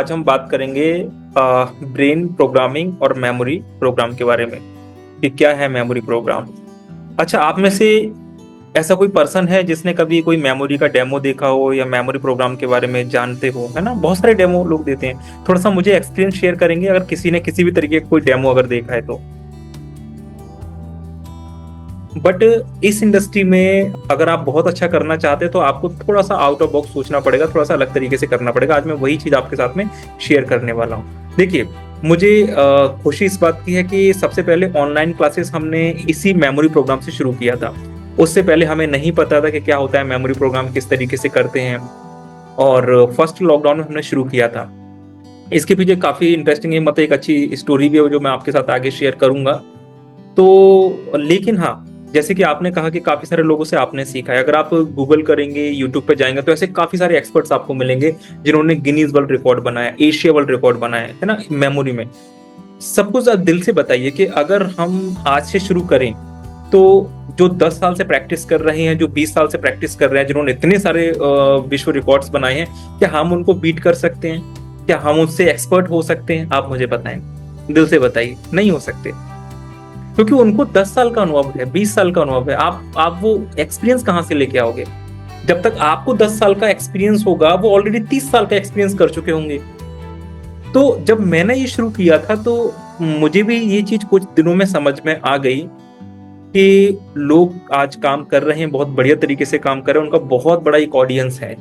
आज हम बात करेंगे ब्रेन प्रोग्रामिंग और मेमोरी प्रोग्राम के बारे में कि क्या है मेमोरी प्रोग्राम। अच्छा, आप में से ऐसा कोई पर्सन है जिसने कभी कोई मेमोरी का डेमो देखा हो या मेमोरी प्रोग्राम के बारे में जानते हो? है ना, बहुत सारे डेमो लोग देते हैं। थोड़ा सा मुझे एक्सपीरियंस शेयर करेंगे अगर किसी ने किसी भी तरीके का कोई डेमो अगर देखा है तो। बट इस इंडस्ट्री में अगर आप बहुत अच्छा करना चाहते हैं तो आपको थोड़ा सा आउट ऑफ बॉक्स सोचना पड़ेगा, थोड़ा सा अलग तरीके से करना पड़ेगा। आज मैं वही चीज आपके साथ में शेयर करने वाला हूँ। देखिए, मुझे खुशी इस बात की है कि सबसे पहले ऑनलाइन क्लासेस हमने इसी मेमोरी प्रोग्राम से शुरू किया था। उससे पहले हमें नहीं पता था कि क्या होता है मेमोरी प्रोग्राम, किस तरीके से करते हैं। और फर्स्ट लॉकडाउन में हमने शुरू किया था। इसके पीछे काफी इंटरेस्टिंग है, मतलब एक अच्छी स्टोरी भी है जो मैं आपके साथ आगे शेयर करूंगा। तो लेकिन हाँ, जैसे कि आपने कहा कि काफी सारे लोगों से आपने सीखा है। अगर आप गूगल करेंगे, यूट्यूब पे जाएंगे तो ऐसे काफी सारे एक्सपर्ट्स आपको मिलेंगे जिन्होंने गिनीज वर्ल्ड रिकॉर्ड बनाया, एशिया वर्ल्ड रिकॉर्ड बनाया है ना मेमोरी में। सब कुछ आप दिल से बताइए कि अगर हम आज से शुरू करें तो जो 10 साल से प्रैक्टिस कर रहे हैं, जो 20 साल से प्रैक्टिस कर रहे हैं, जिन्होंने इतने सारे विश्व रिकॉर्ड्स बनाए हैं, क्या हम उनको बीट कर सकते हैं? क्या हम उससे एक्सपर्ट हो सकते हैं? आप मुझे बताएं, दिल से बताइए। नहीं हो सकते, क्योंकि उनको 10 साल का अनुभव है, 20 साल का अनुभव है। आप वो एक्सपीरियंस कहां से लेके आओगे? जब तक आपको 10 साल का एक्सपीरियंस होगा, वो ऑलरेडी 30 साल का एक्सपीरियंस कर चुके होंगे। तो जब मैंने ये शुरू किया था तो मुझे भी ये चीज कुछ दिनों में समझ में आ गई कि लोग आज काम कर रहे हैं, बहुत बढ़िया तरीके से काम कर रहे हैं, उनका बहुत बड़ा एक ऑडियंस है,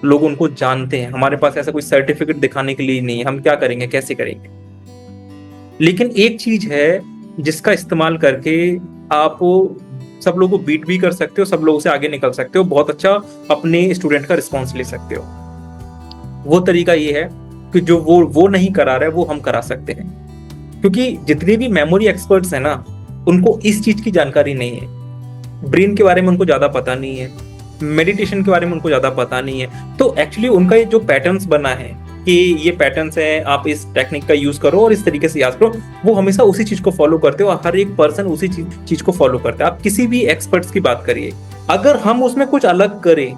लोग उनको जानते हैं। हमारे पास ऐसा कोई सर्टिफिकेट दिखाने के लिए नहीं है, हम क्या करेंगे, कैसे करेंगे? लेकिन एक चीज है जिसका इस्तेमाल करके आप सब लोगों को बीट भी कर सकते हो, सब लोगों से आगे निकल सकते हो, बहुत अच्छा अपने स्टूडेंट का रिस्पॉन्स ले सकते हो। वो तरीका ये है कि जो वो नहीं करा रहा है वो हम करा सकते हैं। क्योंकि जितने भी मेमोरी एक्सपर्ट्स हैं ना, उनको इस चीज की जानकारी नहीं है। ब्रेन के बारे में उनको ज्यादा पता नहीं है, मेडिटेशन के बारे में उनको ज्यादा पता नहीं है। तो एक्चुअली उनका ये जो पैटर्न्स बना है कि ये पैटर्न्स है, आप इस टेक्निक का यूज करो और इस तरीके से याद करो, वो हमेशा उसी चीज को फॉलो करते हो। हर एक पर्सन उसी चीज को फॉलो करता है। आप किसी भी एक्सपर्ट्स की बात करिए, अगर हम उसमें कुछ अलग करें,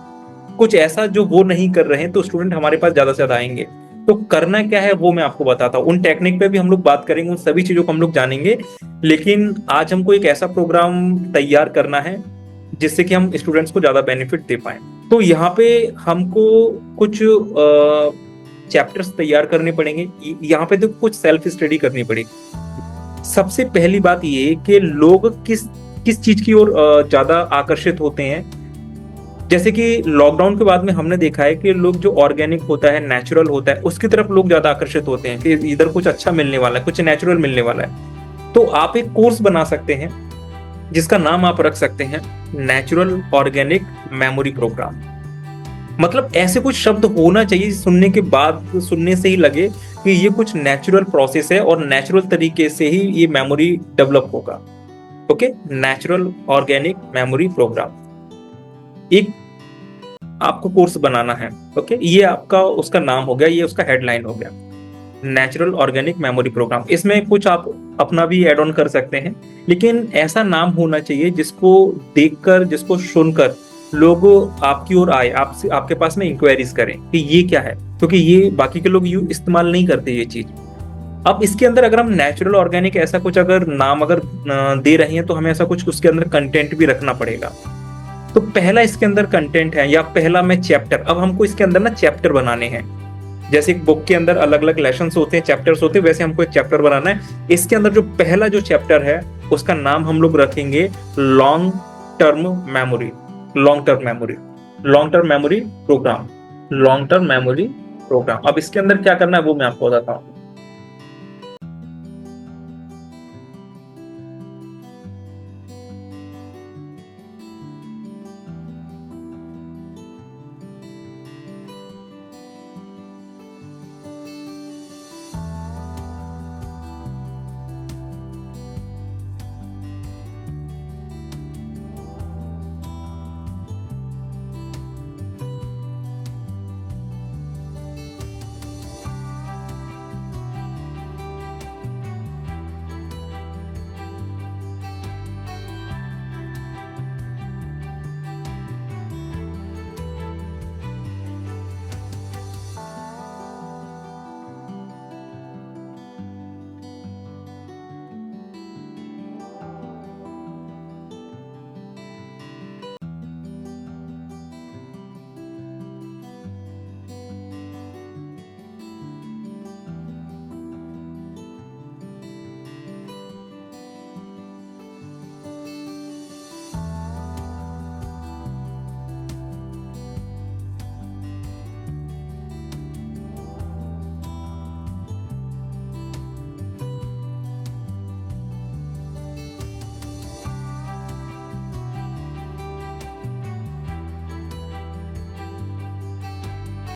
कुछ ऐसा जो वो नहीं कर रहे हैं, तो स्टूडेंट हमारे पास ज्यादा से ज्यादा आएंगे। तो करना क्या है वो मैं आपको बताता हूँ। उन टेक्निक पे भी हम लोग बात करेंगे, उन सभी चीजों को हम लोग जानेंगे। लेकिन आज हमको एक ऐसा प्रोग्राम तैयार करना है जिससे कि हम स्टूडेंट्स को ज्यादा बेनिफिट दे पाए। तो यहाँ पे हमको कुछ चैप्टर्स तैयार करने पड़ेंगे। यहाँ पे तो कुछ सेल्फ स्टडी करनी पड़ेगी। सबसे पहली बात ये कि लोग किस किस चीज की ओर ज्यादा आकर्षित होते हैं। जैसे कि लॉकडाउन के बाद में हमने देखा है कि लोग जो ऑर्गेनिक होता है, नेचुरल होता है, उसकी तरफ लोग ज्यादा आकर्षित होते हैं कि इधर कुछ अच्छा मिलने वाला है, कुछ नेचुरल मिलने वाला है। तो आप एक कोर्स बना सकते हैं जिसका नाम आप रख सकते हैं नेचुरल ऑर्गेनिक मेमोरी प्रोग्राम। मतलब ऐसे कुछ शब्द होना चाहिए सुनने के बाद, सुनने से ही लगे कि ये कुछ नेचुरल प्रोसेस है और नेचुरल तरीके से ही ये मेमोरी डेवलप होगा। Okay, natural organic memory program एक आपको कोर्स बनाना है। ओके, ये आपका उसका नाम हो गया, ये उसका हेडलाइन हो गया, नेचुरल ऑर्गेनिक मेमोरी प्रोग्राम। इसमें कुछ आप अपना भी ऐड ऑन कर सकते हैं, लेकिन ऐसा नाम होना चाहिए जिसको देखकर, जिसको सुनकर लोग आपकी ओर आए, आपसे आपके पास में इंक्वायरीज करें कि ये क्या है, क्योंकि ये बाकी के लोग इस्तेमाल नहीं करते ये चीज। अब इसके अंदर अगर हम नेचुरल ऑर्गेनिक ऐसा कुछ अगर नाम अगर दे रहे हैं तो हमें ऐसा कुछ उसके अंदर कंटेंट भी रखना पड़ेगा। तो पहला इसके अंदर कंटेंट है या पहला में चैप्टर। अब हमको इसके अंदर ना चैप्टर बनाने हैं। जैसे एक बुक के अंदर अलग अलग लेसन्स होते हैं, चैप्टर्स होते हैं, वैसे हमको एक चैप्टर बनाना है। इसके अंदर जो पहला जो चैप्टर है उसका नाम हम लोग रखेंगे long term memory, long term memory, long term memory program, long term memory program. अब इसके अंदर क्या करना है वो मैं आपको बताता हूँ।